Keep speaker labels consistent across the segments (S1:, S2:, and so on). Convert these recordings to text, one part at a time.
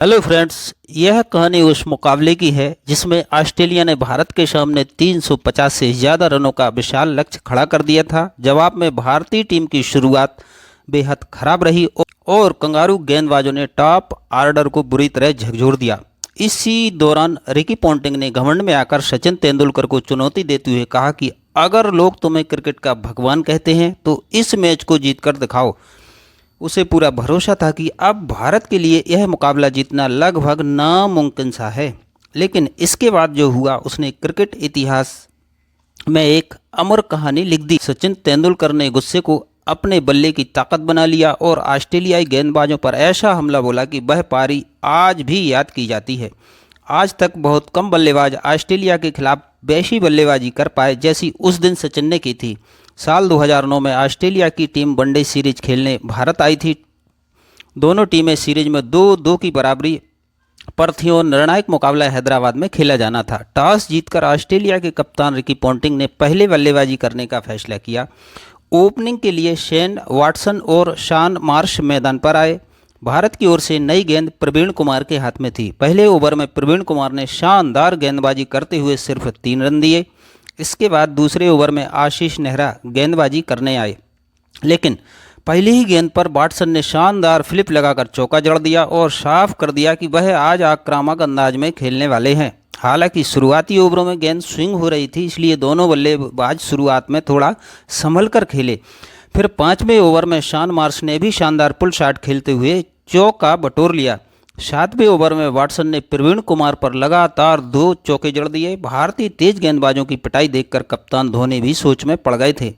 S1: Hello friends, यह कहानी उस मुकाबले की है जिसमें ऑस्ट्रेलिया ने भारत के सामने 350 से ज़्यादा रनों का विशाल लक्ष्य खड़ा कर दिया था। जवाब में भारतीय टीम की शुरुआत बेहद खराब रही और कंगारू गेंदबाजों ने टॉप ऑर्डर को बुरी तरह झकझोर दिया। इसी दौरान रिकी पॉन्टिंग ने घमंड में आकर सचिन तेंदुलकर को चुनौती देते हुए कहा कि अगर लोग तुम्हें क्रिकेट का भगवान कहते हैं तो इस मैच को जीत कर दिखाओ। उसे पूरा भरोसा था कि अब भारत के लिए यह मुकाबला जीतना लगभग नामुमकिन सा है। लेकिन इसके बाद जो हुआ उसने क्रिकेट इतिहास में एक अमर कहानी लिख दी। सचिन तेंदुलकर ने गुस्से को अपने बल्ले की ताकत बना लिया और ऑस्ट्रेलियाई गेंदबाजों पर ऐसा हमला बोला कि वह पारी आज भी याद की जाती है। आज तक बहुत कम बल्लेबाज ऑस्ट्रेलिया के खिलाफ वैसी बल्लेबाजी कर पाए जैसी उस दिन सचिन ने की थी। साल 2009 में ऑस्ट्रेलिया की टीम वनडे सीरीज खेलने भारत आई थी। दोनों टीमें सीरीज में 2-2 की बराबरी पर थी और निर्णायक मुकाबला हैदराबाद में खेला जाना था। टॉस जीतकर ऑस्ट्रेलिया के कप्तान रिकी पॉन्टिंग ने पहले बल्लेबाजी करने का फैसला किया। ओपनिंग के लिए शेन वाटसन और शॉन मार्श मैदान पर आए। भारत की ओर से नई गेंद प्रवीण कुमार के हाथ में थी। पहले ओवर में प्रवीण कुमार ने शानदार गेंदबाजी करते हुए सिर्फ 3 रन दिए। इसके बाद दूसरे ओवर में आशीष नेहरा गेंदबाजी करने आए, लेकिन पहली ही गेंद पर वाटसन ने शानदार फ्लिप लगाकर चौका जड़ दिया और साफ कर दिया कि वह आज आक्रामक अंदाज में खेलने वाले हैं। हालांकि शुरुआती ओवरों में गेंद स्विंग हो रही थी, इसलिए दोनों बल्लेबाज शुरुआत में थोड़ा संभल कर खेले। फिर 5वें ओवर में शॉन मार्श ने भी शानदार पुल शॉट खेलते हुए चौका बटोर लिया। 7वें ओवर में वाटसन ने प्रवीण कुमार पर लगातार 2 चौके जड़ दिए। भारतीय तेज गेंदबाजों की पिटाई देखकर कप्तान धोनी भी सोच में पड़ गए थे,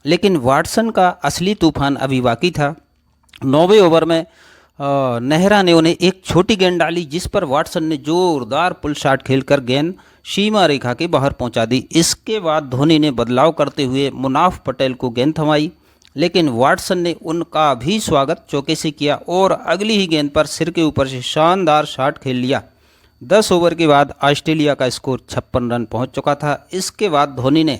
S1: लेकिन वाटसन का असली तूफान अभी बाकी था। 9वें ओवर में नेहरा ने उन्हें एक छोटी गेंद डाली जिस पर वाटसन ने जोरदार पुल शॉट खेलकर गेंद सीमा रेखा के बाहर पहुंचा दी। इसके बाद धोनी ने बदलाव करते हुए मुनाफ पटेल को गेंद थमाई, लेकिन वाटसन ने उनका भी स्वागत चौके से किया और अगली ही गेंद पर सिर के ऊपर से शानदार शॉट खेल लिया। 10 ओवर के बाद ऑस्ट्रेलिया का स्कोर 56 रन पहुंच चुका था। इसके बाद धोनी ने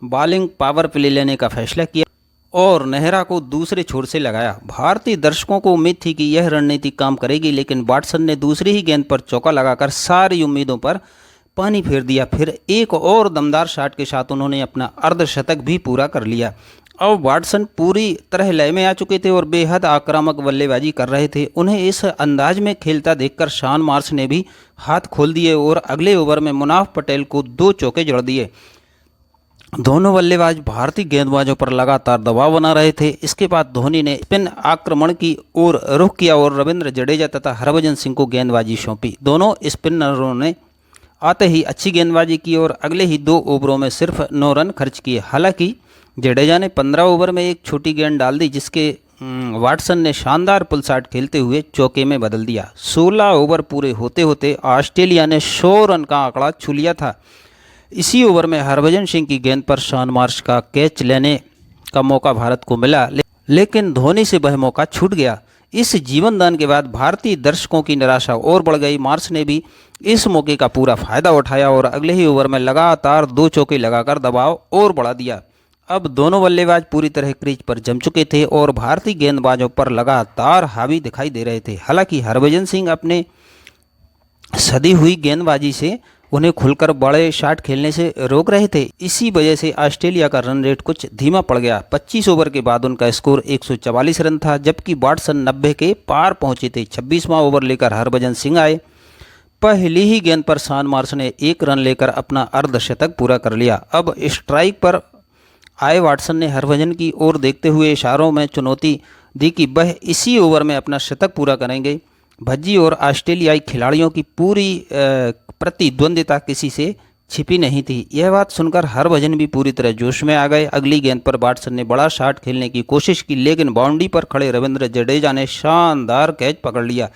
S1: बॉलिंग पावर प्ले लेने का फैसला किया और नेहरा को दूसरे छोर से लगाया। भारतीय दर्शकों को उम्मीद थी कि यह रणनीति काम करेगी, लेकिन वाटसन ने दूसरी ही गेंद पर चौका लगाकर सारी उम्मीदों पर पानी फेर दिया। फिर एक और दमदार शॉट के साथ उन्होंने अपना अर्धशतक भी पूरा कर लिया। अब वाटसन पूरी तरह लय में आ चुके थे और बेहद आक्रामक बल्लेबाजी कर रहे थे। उन्हें इस अंदाज में खेलता देखकर शॉन मार्श ने भी हाथ खोल दिए और अगले ओवर में मुनाफ पटेल को 2 चौके जड़ दिए। दोनों बल्लेबाज भारतीय गेंदबाजों पर लगातार दबाव बना रहे थे। इसके बाद धोनी ने स्पिन आक्रमण की ओर रुख किया और रविंद्र जडेजा तथा हरभजन सिंह को गेंदबाजी सौंपी। दोनों स्पिनरों ने आते ही अच्छी गेंदबाजी की और अगले ही 2 ओवरों में सिर्फ 9 रन खर्च किए। हालांकि जडेजा ने 15 ओवर में एक छोटी गेंद डाल दी जिसके वाटसन ने शानदार पुल शॉट खेलते हुए चौके में बदल दिया। 16 ओवर पूरे होते होते ऑस्ट्रेलिया ने 100 रन का आंकड़ा छू लिया था। इसी ओवर में हरभजन सिंह की गेंद पर शॉन मार्श का कैच लेने का मौका भारत को मिला, लेकिन धोनी से वह मौका छूट गया। इस जीवन दान के बाद भारतीय दर्शकों की निराशा और बढ़ गई। मार्श ने भी इस मौके का पूरा फायदा उठाया और अगले ही ओवर में लगातार 2 चौके लगाकर दबाव और बढ़ा दिया। अब दोनों बल्लेबाज पूरी तरह क्रीज पर जम चुके थे और भारतीय गेंदबाजों पर लगातार हावी दिखाई दे रहे थे। हालांकि हरभजन सिंह अपने सदी हुई गेंदबाजी से उन्हें खुलकर बड़े शॉट खेलने से रोक रहे थे। इसी वजह से ऑस्ट्रेलिया का रन रेट कुछ धीमा पड़ गया। 25 ओवर के बाद उनका स्कोर 144 रन था, जबकि वाटसन 90 के पार पहुंचे थे। 26वां ओवर लेकर हरभजन सिंह आए। पहली ही गेंद पर शॉन मार्श ने 1 रन लेकर अपना अर्धशतक पूरा कर लिया। अब स्ट्राइक पर आए वाटसन ने हरभजन की ओर देखते हुए इशारों में चुनौती दी कि वह इसी ओवर में अपना शतक पूरा करेंगे। भज्जी और ऑस्ट्रेलियाई खिलाड़ियों की पूरी प्रतिद्वंदिता किसी से छिपी नहीं थी। यह बात सुनकर हरभजन भी पूरी तरह जोश में आ गए। अगली गेंद पर वाटसन ने बड़ा शॉट खेलने की कोशिश की, लेकिन बाउंड्री पर खड़े रविंद्र जडेजा ने शानदार कैच पकड़ लिया।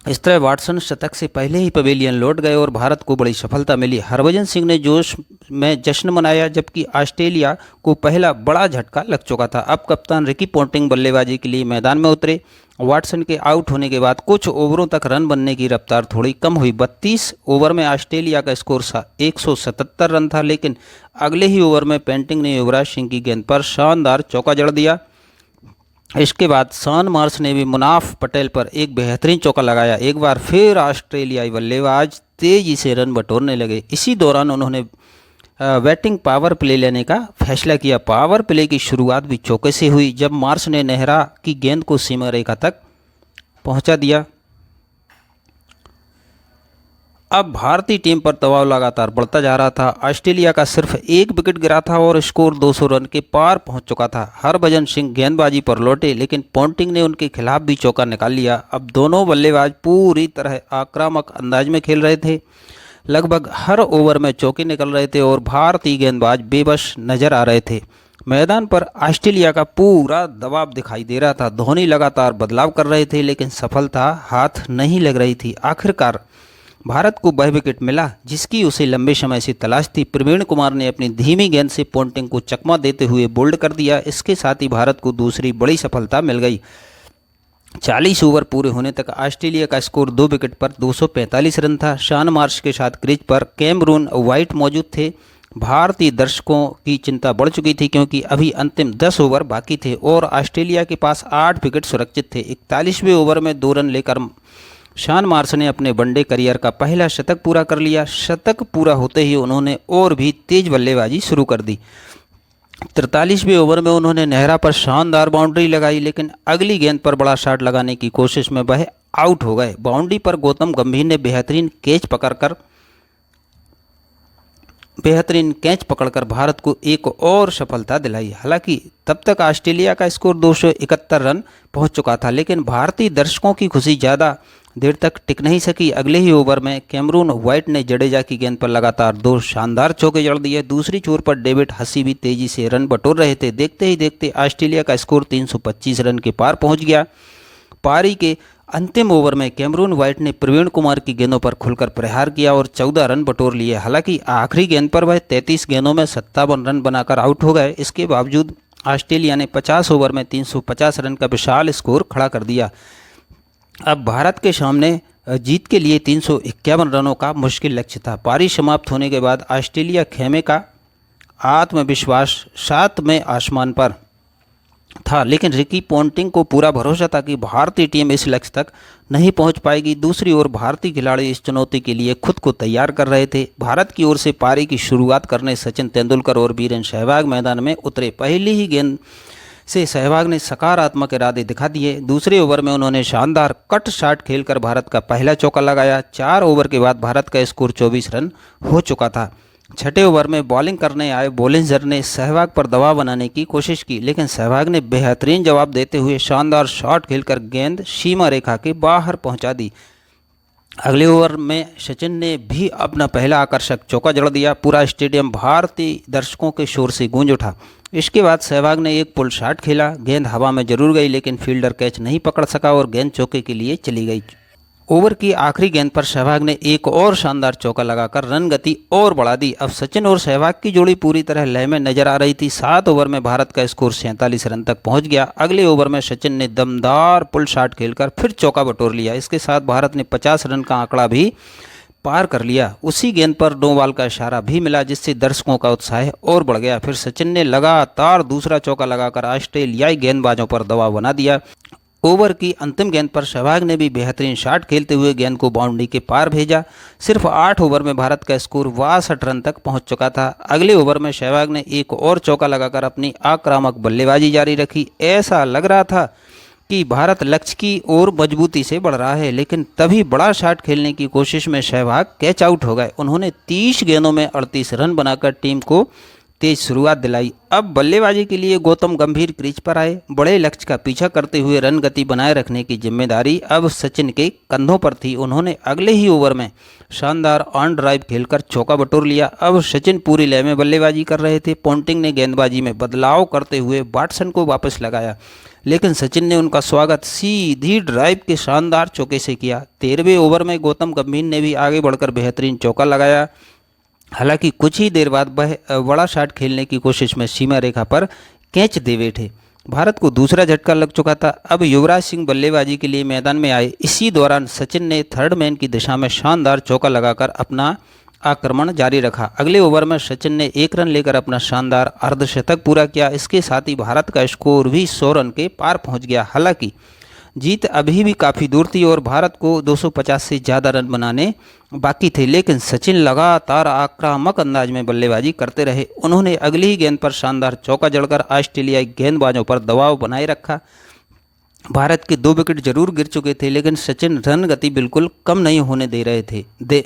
S1: इस तरह वाटसन शतक से पहले ही पवेलियन लौट गए और भारत को बड़ी सफलता मिली। हरभजन सिंह ने जोश में जश्न मनाया, जबकि ऑस्ट्रेलिया को पहला बड़ा झटका लग चुका था। अब कप्तान रिकी पॉन्टिंग बल्लेबाजी के लिए मैदान में उतरे। वाटसन के आउट होने के बाद कुछ ओवरों तक रन बनने की रफ्तार थोड़ी कम हुई। 32 ओवर में ऑस्ट्रेलिया का स्कोर 177 रन था, लेकिन अगले ही ओवर में पॉन्टिंग ने युवराज सिंह की गेंद पर शानदार चौका जड़ दिया इसके बाद शॉन मार्श ने भी मुनाफ पटेल पर एक बेहतरीन चौका लगाया। एक बार फिर ऑस्ट्रेलियाई बल्लेबाज तेजी से रन बटोरने लगे। इसी दौरान उन्होंने बैटिंग पावर प्ले लेने का फैसला किया। पावर प्ले की शुरुआत भी चौके से हुई जब मार्श ने नेहरा की गेंद को सीमा रेखा तक पहुंचा दिया। अब भारतीय टीम पर दबाव लगातार बढ़ता जा रहा था। ऑस्ट्रेलिया का सिर्फ एक विकेट गिरा था और स्कोर 200 रन के पार पहुंच चुका था। हरभजन सिंह गेंदबाजी पर लौटे लेकिन पोंटिंग ने उनके खिलाफ भी चौका निकाल लिया। अब दोनों बल्लेबाज पूरी तरह आक्रामक अंदाज में खेल रहे थे। लगभग हर ओवर में चौके निकल रहे थे और भारतीय गेंदबाज बेबस नजर आ रहे थे। मैदान पर ऑस्ट्रेलिया का पूरा दबाव दिखाई दे रहा था। धोनी लगातार बदलाव कर रहे थे लेकिन सफलता हाथ नहीं लग रही थी। आखिरकार भारत को वह विकेट मिला जिसकी उसे लंबे समय से तलाश थी। प्रवीण कुमार ने अपनी धीमी गेंद से पोंटिंग को चकमा देते हुए बोल्ड कर दिया। इसके साथ ही भारत को दूसरी बड़ी सफलता मिल गई। 40 ओवर पूरे होने तक ऑस्ट्रेलिया का स्कोर 2 विकेट पर 245 रन था। शॉन मार्श के साथ क्रीज पर कैमरून वाइट मौजूद थे। भारतीय दर्शकों की चिंता बढ़ चुकी थी क्योंकि अभी अंतिम 10 ओवर बाकी थे और ऑस्ट्रेलिया के पास 8 विकेट सुरक्षित थे। 41वें ओवर में 2 रन लेकर शॉन मार्श ने अपने वनडे करियर का पहला शतक पूरा कर लिया। शतक पूरा होते ही उन्होंने और भी तेज बल्लेबाजी शुरू कर दी। 43वें ओवर में उन्होंने नेहरा पर शानदार बाउंड्री लगाई लेकिन अगली गेंद पर बड़ा शॉट लगाने की कोशिश में वह आउट हो गए। बाउंड्री पर गौतम गंभीर ने बेहतरीन कैच पकड़कर भारत को एक और सफलता दिलाई। हालांकि तब तक ऑस्ट्रेलिया का स्कोर 271 रन पहुंच चुका था लेकिन भारतीय दर्शकों की खुशी ज़्यादा देर तक टिक नहीं सकी। अगले ही ओवर में कैमरून वाइट ने जडेजा की गेंद पर लगातार 2 शानदार चौके जड़ दिए। दूसरी छोर पर डेविड हसी भी तेजी से रन बटोर रहे थे। देखते ही देखते ऑस्ट्रेलिया का स्कोर 325 रन के पार पहुंच गया। पारी के अंतिम ओवर में कैमरून वाइट ने प्रवीण कुमार की गेंदों पर खुलकर प्रहार किया और 14 रन बटोर लिए। हालांकि आखिरी गेंद पर वह 33 गेंदों में 57 रन बनाकर आउट हो गए। इसके बावजूद ऑस्ट्रेलिया ने 50 ओवर में 350 रन का विशाल स्कोर खड़ा कर दिया। अब भारत के सामने जीत के लिए 351 रनों का मुश्किल लक्ष्य था। पारी समाप्त होने के बाद ऑस्ट्रेलिया खेमे का आत्मविश्वास 7 में आसमान पर था लेकिन रिकी पोंटिंग को पूरा भरोसा था कि भारतीय टीम इस लक्ष्य तक नहीं पहुंच पाएगी। दूसरी ओर भारतीय खिलाड़ी इस चुनौती के लिए खुद को तैयार कर रहे थे। भारत की ओर से पारी की शुरुआत करने सचिन तेंदुलकर और वीरेंद्र सहवाग मैदान में उतरे। पहली ही गेंद से सहवाग ने सकारात्मक इरादे दिखा दिए। दूसरे ओवर में उन्होंने शानदार कट शॉट खेलकर भारत का पहला चौका लगाया। 4 ओवर के बाद भारत का स्कोर 24 रन हो चुका था। छठे ओवर में बॉलिंग करने आए बोलिंजर ने सहवाग पर दबाव बनाने की कोशिश की लेकिन सहवाग ने बेहतरीन जवाब देते हुए शानदार शॉट खेलकर गेंद सीमा रेखा के बाहर पहुंचा दी। अगले ओवर में सचिन ने भी अपना पहला आकर्षक चौका जड़ दिया। पूरा स्टेडियम भारतीय दर्शकों के शोर से गूंज उठा। इसके बाद सहवाग ने एक पुल शॉट खेला। गेंद हवा में जरूर गई लेकिन फील्डर कैच नहीं पकड़ सका और गेंद चौके के लिए चली गई। ओवर की आखिरी गेंद पर सहवाग ने एक और शानदार चौका लगाकर रन गति और बढ़ा दी। अब सचिन और सहवाग की जोड़ी पूरी तरह लय में नजर आ रही थी। 7 ओवर में भारत का स्कोर 47 रन तक पहुंच गया। अगले ओवर में सचिन ने दमदार पुल शॉट खेलकर फिर चौका बटोर लिया। इसके साथ भारत ने 50 रन का आंकड़ा भी पार कर लिया। उसी गेंद पर नो बॉल का इशारा भी मिला जिससे दर्शकों का उत्साह और बढ़ गया। फिर सचिन ने लगातार दूसरा चौका लगाकर ऑस्ट्रेलियाई गेंदबाजों पर दबाव बना दिया। ओवर की अंतिम गेंद पर सहवाग ने भी बेहतरीन शॉट खेलते हुए गेंद को बाउंड्री के पार भेजा। सिर्फ 8 ओवर में भारत का स्कोर 62 रन तक पहुंच चुका था। अगले ओवर में सहवाग ने एक और चौका लगाकर अपनी आक्रामक बल्लेबाजी जारी रखी। ऐसा लग रहा था कि भारत लक्ष्य की ओर मजबूती से बढ़ रहा है लेकिन तभी बड़ा शॉट खेलने की कोशिश में सहवाग कैच आउट हो गए। उन्होंने 30 गेंदों में 38 रन बनाकर टीम को तेज शुरुआत दिलाई। अब बल्लेबाजी के लिए गौतम गंभीर क्रीज पर आए। बड़े लक्ष्य का पीछा करते हुए रन गति बनाए रखने की जिम्मेदारी अब सचिन के कंधों पर थी। उन्होंने अगले ही ओवर में शानदार ऑन ड्राइव खेलकर चौका बटोर लिया। अब सचिन पूरी लय में बल्लेबाजी कर रहे थे। पोंटिंग ने गेंदबाजी में बदलाव करते हुए वाटसन को वापस लगाया लेकिन सचिन ने उनका स्वागत सीधी ड्राइव के शानदार चौके से किया। 13वें ओवर में गौतम गंभीर ने भी आगे बढ़कर बेहतरीन चौका लगाया। हालांकि कुछ ही देर बाद वह बड़ा शॉट खेलने की कोशिश में सीमा रेखा पर कैच दे बैठे। भारत को दूसरा झटका लग चुका था। अब युवराज सिंह बल्लेबाजी के लिए मैदान में आए। इसी दौरान सचिन ने थर्ड मैन की दिशा में शानदार चौका लगाकर अपना आक्रमण जारी रखा। अगले ओवर में सचिन ने 1 रन लेकर अपना शानदार अर्धशतक पूरा किया। इसके साथ ही भारत का स्कोर भी 100 रन के पार पहुंच गया। हालांकि जीत अभी भी काफ़ी दूर थी और भारत को 250 से ज़्यादा रन बनाने बाकी थे, लेकिन सचिन लगातार आक्रामक अंदाज में बल्लेबाजी करते रहे। उन्होंने अगली ही गेंद पर शानदार चौका जड़कर ऑस्ट्रेलियाई गेंदबाजों पर दबाव बनाए रखा। भारत के 2 विकेट जरूर गिर चुके थे, लेकिन सचिन रन गति बिल्कुल कम नहीं होने दे रहे थे।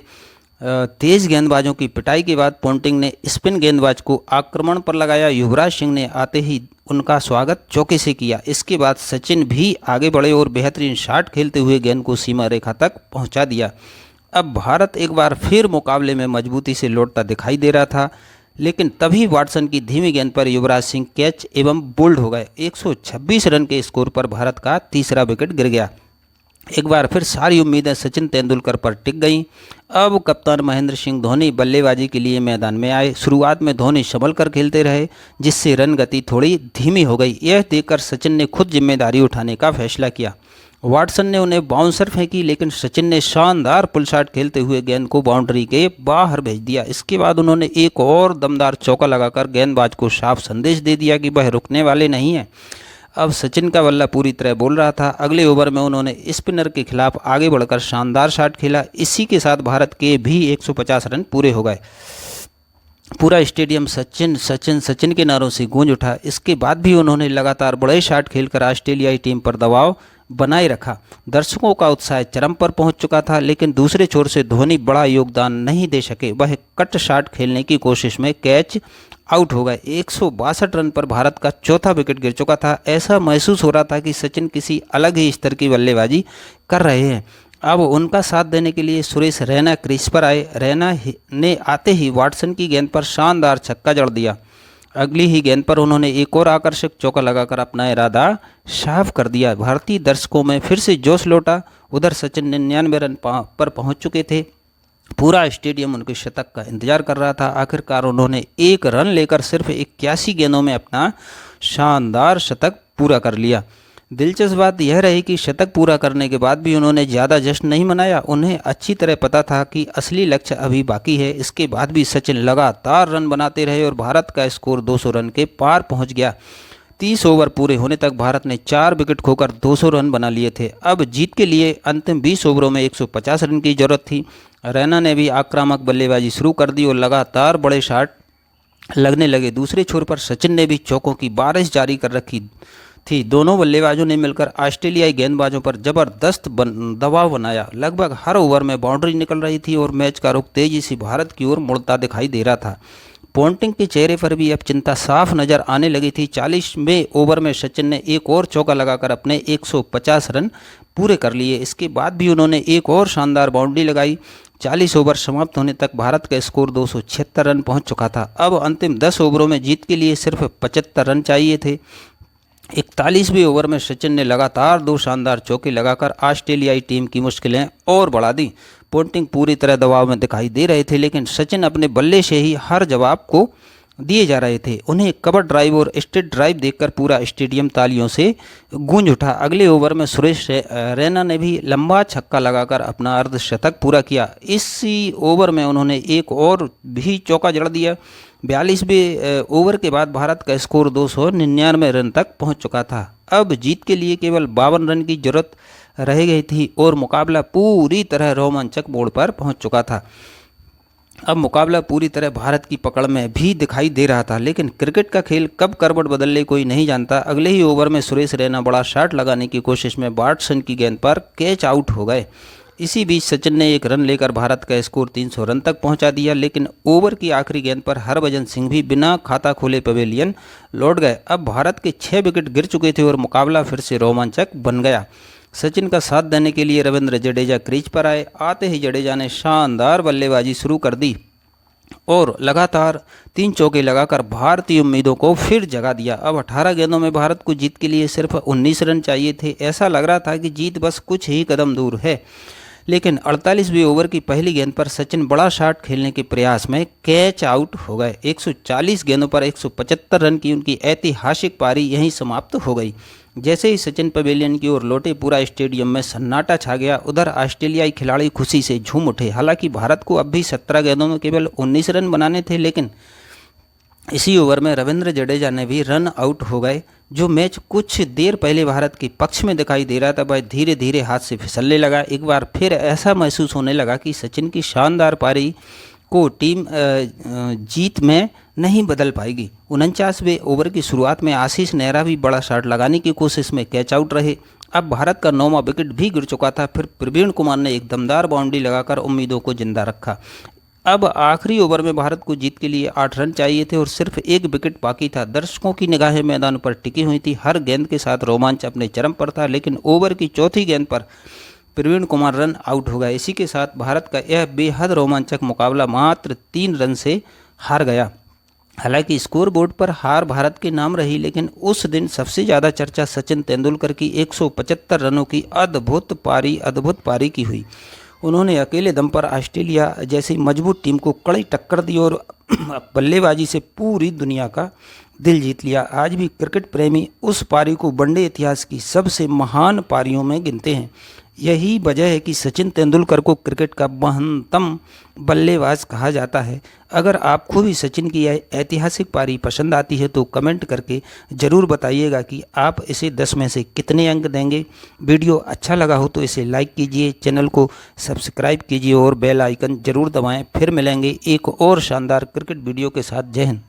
S1: तेज गेंदबाजों की पिटाई के बाद पोंटिंग ने स्पिन गेंदबाज को आक्रमण पर लगाया। युवराज सिंह ने आते ही उनका स्वागत चौके से किया। इसके बाद सचिन भी आगे बढ़े और बेहतरीन शॉट खेलते हुए गेंद को सीमा रेखा तक पहुंचा दिया। अब भारत एक बार फिर मुकाबले में मजबूती से लौटता दिखाई दे रहा था, लेकिन तभी वाटसन की धीमी गेंद पर युवराज सिंह कैच एवं बोल्ड हो गए। 126 रन के स्कोर पर भारत का तीसरा विकेट गिर गया। एक बार फिर सारी उम्मीदें सचिन तेंदुलकर पर टिक गईं। अब कप्तान महेंद्र सिंह धोनी बल्लेबाजी के लिए मैदान में आए। शुरुआत में धोनी संभल कर खेलते रहे, जिससे रन गति थोड़ी धीमी हो गई। यह देखकर सचिन ने खुद जिम्मेदारी उठाने का फैसला किया। वाटसन ने उन्हें बाउंसर फेंकी, लेकिन सचिन ने शानदार पुल शॉट खेलते हुए गेंद को बाउंड्री के बाहर भेज दिया। इसके बाद उन्होंने एक और दमदार चौका लगाकर गेंदबाज को साफ संदेश दे दिया कि वह रुकने वाले नहीं हैं। अब सचिन का बल्ला पूरी तरह बोल रहा था। अगले ओवर में उन्होंने स्पिनर के खिलाफ आगे बढ़कर शानदार शॉट खेला। इसी के साथ भारत के भी 150 रन पूरे हो गए। पूरा स्टेडियम सचिन सचिन सचिन के नारों से गूंज उठा। इसके बाद भी उन्होंने लगातार बड़े शॉट खेलकर ऑस्ट्रेलियाई टीम पर दबाव बनाए रखा। दर्शकों का उत्साह चरम पर पहुंच चुका था, लेकिन दूसरे छोर से धोनी बड़ा योगदान नहीं दे सके। वह कट शॉट खेलने की कोशिश में कैच आउट हो गए। 162 रन पर भारत का चौथा विकेट गिर चुका था। ऐसा महसूस हो रहा था कि सचिन किसी अलग ही स्तर की बल्लेबाजी कर रहे हैं। अब उनका साथ देने के लिए सुरेश रैना क्रीज पर आए। रैना ने आते ही वाटसन की गेंद पर शानदार छक्का जड़ दिया। अगली ही गेंद पर उन्होंने एक और आकर्षक चौका लगाकर अपना इरादा साफ कर दिया। भारतीय दर्शकों में फिर से जोश लौटा। उधर सचिन 99 रन पर पहुंच चुके थे। पूरा स्टेडियम उनके शतक का इंतजार कर रहा था। आखिरकार उन्होंने 1 रन लेकर सिर्फ 81 गेंदों में अपना शानदार शतक पूरा कर लिया। दिलचस्प बात यह रही कि शतक पूरा करने के बाद भी उन्होंने ज़्यादा जश्न नहीं मनाया। उन्हें अच्छी तरह पता था कि असली लक्ष्य अभी बाकी है। इसके बाद भी सचिन लगातार रन बनाते रहे और भारत का स्कोर 200 रन के पार पहुंच गया। 30 ओवर पूरे होने तक भारत ने 4 विकेट खोकर 200 रन बना लिए थे। अब जीत के लिए अंतिम 20 ओवरों में 150 रन की जरूरत थी। रैना ने भी आक्रामक बल्लेबाजी शुरू कर दी और लगातार बड़े शॉट लगने लगे। दूसरे छोर पर सचिन ने भी चौकों की बारिश जारी कर रखी थी। दोनों बल्लेबाजों ने मिलकर ऑस्ट्रेलियाई गेंदबाजों पर जबरदस्त दबाव बनाया। लगभग हर ओवर में बाउंड्री निकल रही थी और मैच का रुख तेजी से भारत की ओर मुड़ता दिखाई दे रहा था। पोंटिंग के चेहरे पर भी अब चिंता साफ नजर आने लगी थी। 40वें ओवर में सचिन ने एक और चौका लगाकर अपने 150 रन पूरे कर लिए। इसके बाद भी उन्होंने एक और शानदार बाउंड्री लगाई। 40 ओवर समाप्त होने तक भारत का स्कोर 276 रन पहुंच चुका था। अब अंतिम 10 ओवरों में जीत के लिए सिर्फ 75 रन चाहिए थे। 41वें ओवर में सचिन ने लगातार 2 शानदार चौके लगाकर ऑस्ट्रेलियाई टीम की मुश्किलें और बढ़ा दी। पोंटिंग पूरी तरह दबाव में दिखाई दे रहे थे, लेकिन सचिन अपने बल्ले से ही हर जवाब को दिए जा रहे थे। उन्हें कवर ड्राइव और स्ट्रेट ड्राइव देखकर पूरा स्टेडियम तालियों से गूंज उठा। अगले ओवर में सुरेश रैना ने भी लंबा छक्का लगाकर अपना अर्धशतक पूरा किया। इसी ओवर में उन्होंने एक और भी चौका जड़ दिया। 42वें ओवर के बाद भारत का स्कोर 299 रन तक पहुंच चुका था। अब जीत के लिए केवल 52 रन की जरूरत रह गई थी और मुकाबला पूरी तरह रोमांचक मोड़ पर पहुंच चुका था। अब मुकाबला पूरी तरह भारत की पकड़ में भी दिखाई दे रहा था, लेकिन क्रिकेट का खेल कब करवट बदल ले कोई नहीं जानता। अगले ही ओवर में सुरेश रैना बड़ा शॉट लगाने की कोशिश में वाटसन की गेंद पर कैच आउट हो गए। इसी बीच सचिन ने 1 रन लेकर भारत का स्कोर 300 रन तक पहुंचा दिया, लेकिन ओवर की आखिरी गेंद पर हरभजन सिंह भी बिना खाता खोले पवेलियन लौट गए। अब भारत के 6 विकेट गिर चुके थे और मुकाबला फिर से रोमांचक बन गया। सचिन का साथ देने के लिए रविंद्र जडेजा क्रीज पर आए। आते ही जडेजा ने शानदार बल्लेबाजी शुरू कर दी और लगातार 3 चौके लगाकर भारतीय उम्मीदों को फिर जगा दिया। अब 18 गेंदों में भारत को जीत के लिए सिर्फ 19 रन चाहिए थे। ऐसा लग रहा था कि जीत बस कुछ ही कदम दूर है, लेकिन 48वें ओवर की पहली गेंद पर सचिन बड़ा शॉट खेलने के प्रयास में कैच आउट हो गए। 140 गेंदों पर 175 रन की उनकी ऐतिहासिक पारी यहीं समाप्त हो गई। जैसे ही सचिन पवेलियन की ओर लौटे पूरा स्टेडियम में सन्नाटा छा गया। उधर ऑस्ट्रेलियाई खिलाड़ी खुशी से झूम उठे। हालांकि भारत को अब भी 17 गेंदों में केवल 19 रन बनाने थे, लेकिन इसी ओवर में रविंद्र जडेजा ने भी रन आउट हो गए। जो मैच कुछ देर पहले भारत के पक्ष में दिखाई दे रहा था वह धीरे धीरे हाथ से फिसलने लगा। एक बार फिर ऐसा महसूस होने लगा कि सचिन की शानदार पारी को टीम जीत में नहीं बदल पाएगी। 49वें ओवर की शुरुआत में आशीष नेहरा भी बड़ा शॉट लगाने की कोशिश में कैच आउट रहे। अब भारत का 9वां विकेट भी गिर चुका था। फिर प्रवीण कुमार ने एक दमदार बाउंड्री लगाकर उम्मीदों को जिंदा रखा। अब आखिरी ओवर में भारत को जीत के लिए 8 रन चाहिए थे और सिर्फ एक विकेट बाकी था। दर्शकों की निगाहें मैदान पर टिकी हुई थी। हर गेंद के साथ रोमांच अपने चरम पर था, लेकिन ओवर की चौथी गेंद पर प्रवीण कुमार रन आउट हो गए। इसी के साथ भारत का यह बेहद रोमांचक मुकाबला मात्र 3 रन से हार गया। हालांकि स्कोर बोर्ड पर हार भारत के नाम रही, लेकिन उस दिन सबसे ज़्यादा चर्चा सचिन तेंदुलकर की 175 रनों की अद्भुत पारी की हुई। उन्होंने अकेले दम पर ऑस्ट्रेलिया जैसी मजबूत टीम को कड़ी टक्कर दी और बल्लेबाजी से पूरी दुनिया का दिल जीत लिया। आज भी क्रिकेट प्रेमी उस पारी को वनडे इतिहास की सबसे महान पारियों में गिनते हैं। यही वजह है कि सचिन तेंदुलकर को क्रिकेट का महत्तम बल्लेबाज कहा जाता है। अगर आपको भी सचिन की यह ऐतिहासिक पारी पसंद आती है तो कमेंट करके ज़रूर बताइएगा कि आप इसे 10 में से कितने अंक देंगे। वीडियो अच्छा लगा हो तो इसे लाइक कीजिए, चैनल को सब्सक्राइब कीजिए और बेल आइकन ज़रूर दबाएं। फिर मिलेंगे एक और शानदार क्रिकेट वीडियो के साथ। जय हिंद।